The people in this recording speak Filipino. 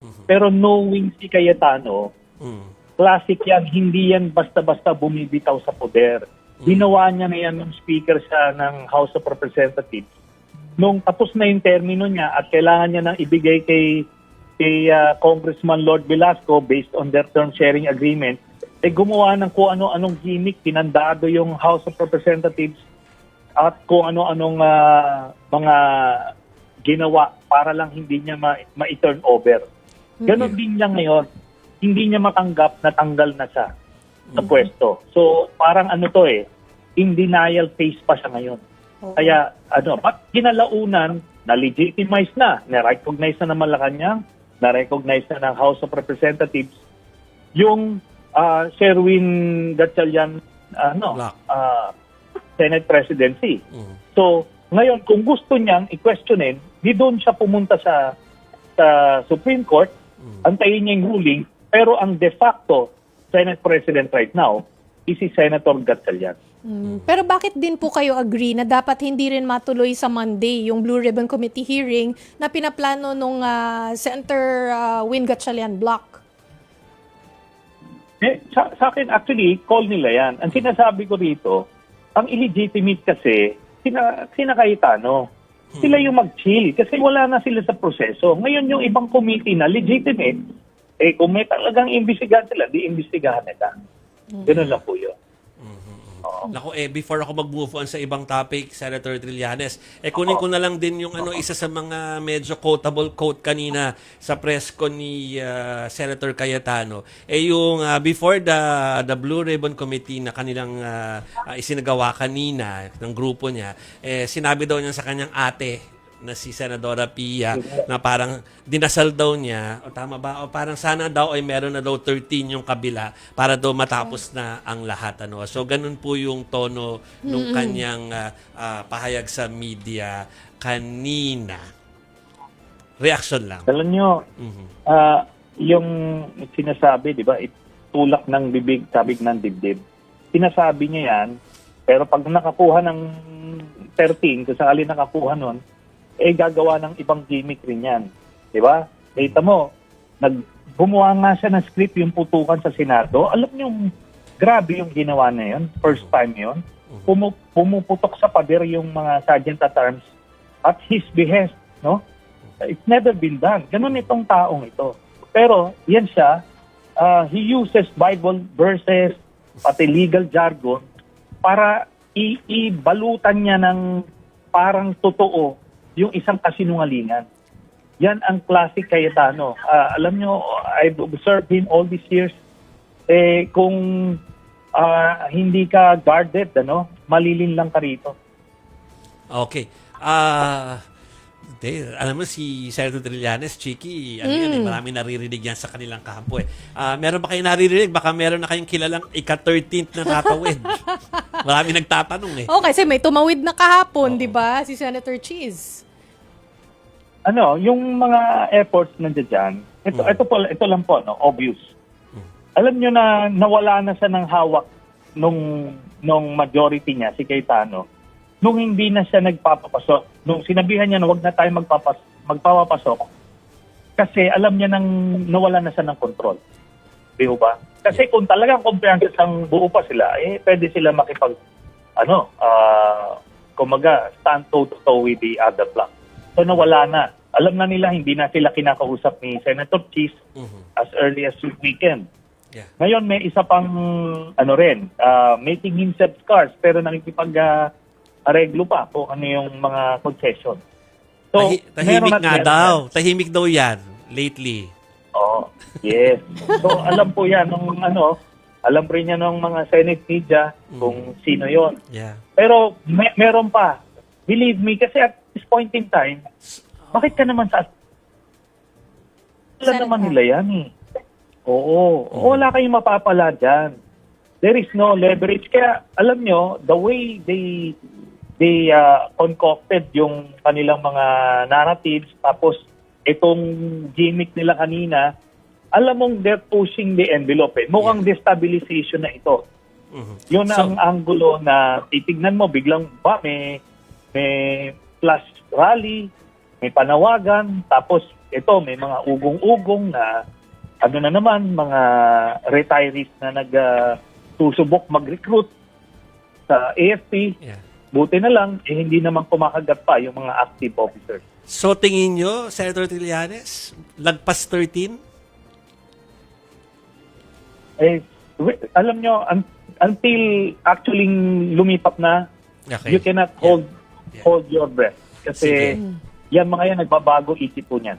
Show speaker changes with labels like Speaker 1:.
Speaker 1: Pero knowing si Cayetano, classic yan, hindi yan basta-basta bumibitaw sa poder. Ginawa niya na yan nung speaker siya ng House of Representatives. Nung tapos na yung termino niya at kailangan niya nang ibigay kay Congressman Lord Velasco based on their term sharing agreement, gumawa ng kung ano-anong gimmick, pinandado yung House of Representatives at kung ano-anong mga ginawa para lang hindi niya ma-turn over. Ganon din niya ngayon. Hindi niya matanggap na tanggal na siya sa pwesto. So parang in denial phase pa siya ngayon. Kaya but ginalaunan, na-legitimize na-recognize na ng Malacanang, na-recognize na ng House of Representatives yung Sherwin Gatchalian Senate presidency. So ngayon kung gusto niyang i-questionin, di doon siya pumunta sa Supreme Court, antayin niya yung ruling, pero ang de facto Senate President right now is si Senator Gatchalian.
Speaker 2: Pero bakit din po kayo agree na dapat hindi rin matuloy sa Monday yung Blue Ribbon Committee hearing na pinaplano nung Senator Win Gatchalian block?
Speaker 1: Sa akin actually, call nila yan. Ang sinasabi ko dito, ang illegitimate kasi, sina Cayetano. Sila yung mag-chill kasi wala na sila sa proseso. Ngayon yung ibang committee na legitimate, kung may talagang imbestigahan sila, di-imbestigahan nila. Ganun lang po yun.
Speaker 3: Naku, before ako mag-move on sa ibang topic, Senator Trillanes, kunin ko na lang din yung isa sa mga medyo quotable quote kanina sa press ko ni Senator Cayetano. Yung before the Blue Ribbon Committee na kanilang isinagawa kanina ng grupo niya, sinabi daw niya sa kanyang ate na si Senadora Pia na parang dinasal daw niya, o tama ba? O parang sana daw ay meron na daw 13 yung kabila para daw matapos na ang lahat. So ganun po yung tono nung kanyang pahayag sa media kanina. Reaction lang.
Speaker 1: Alam nyo, yung sinasabi, di ba, tulak ng bibig, sabig ng dibdib. Sinasabi niya yan, pero pag nakakuha ng 13, kung sakali nakakuha nun, gagawa ng ibang gimmick rin yan. Di ba? Kita mo, gumawa nga siya ng script yung putukan sa Senado. Alam niyo, grabe yung ginawa na yun. First time yun. Pumuputok sa pader yung mga sergeant at arms at his behest. No? It's never been done. Ganun itong taong ito. Pero, yan siya, he uses Bible verses, pati legal jargon, para ibalutan niya ng parang totoo yung isang kasinungalingan. Yan ang classic Cayetano. Alam nyo, I've observed him all these years. Kung hindi ka guarded, malilin lang ka rito.
Speaker 3: Okay. Alam mo si Senator Trillanes, Chiki, marami naririnig yan sa kanilang kampo. Meron ba kayo naririnig? Baka meron na kayong kilalang ika-13th na tatawid. Marami nagtatanong
Speaker 2: kasi may tumawid na kahapon, di ba? Si Senator Cheese.
Speaker 1: Yung mga efforts nandiyan dyan, ito lang po, obvious. Alam nyo na nawala na siya ng hawak nung majority niya, si Cayetano, nung hindi na siya nagpapapasok. Nung sinabihan niya na wag na tayo magpapapasok, kasi alam niya nang nawala na siya ng control. Di ba? Kasi kung talagang comprehensive ang buo pa sila, pwede sila kumaga, stand toe-to-toe with the other block. So nawala na. Alam na nila, hindi na sila kinakausap ni Senator Cheese as early as weekend.
Speaker 3: Yeah.
Speaker 1: Ngayon may isa pang making himself scarce pero nakikipag-areglo pa kung ano yung mga concession. So,
Speaker 3: tahimik nga daw. Tahimik daw yan lately.
Speaker 1: Yes. So alam po yan alam rin niya ng mga Senate media kung sino yon.
Speaker 3: Yeah.
Speaker 1: Pero meron pa. Believe me, kasi at this point in time, bakit ka naman alam naman nila yan wala kayong mapapala dyan. There is no leverage. Kaya alam nyo, the way they concocted yung kanilang mga narratives, tapos itong gimmick nila kanina, alam mong they're pushing the envelope. Mukhang destabilization na ito. Yun ang angulo na titignan mo, biglang may flash rally, may panawagan, tapos ito, may mga ugong-ugong na ano na naman, mga retirees na susubok mag-recruit sa AFP.
Speaker 3: Yeah.
Speaker 1: Buti na lang, hindi naman kumakagat pa yung mga active officers.
Speaker 3: So tingin nyo, Senator Trillanes, lagpas 13?
Speaker 1: Alam nyo, until actually lumipat na,
Speaker 3: Okay.
Speaker 1: you cannot
Speaker 3: Yeah.
Speaker 1: hold your breath. Kasi
Speaker 3: Sige.
Speaker 1: yan mga yan, nagbabago isip po niyan.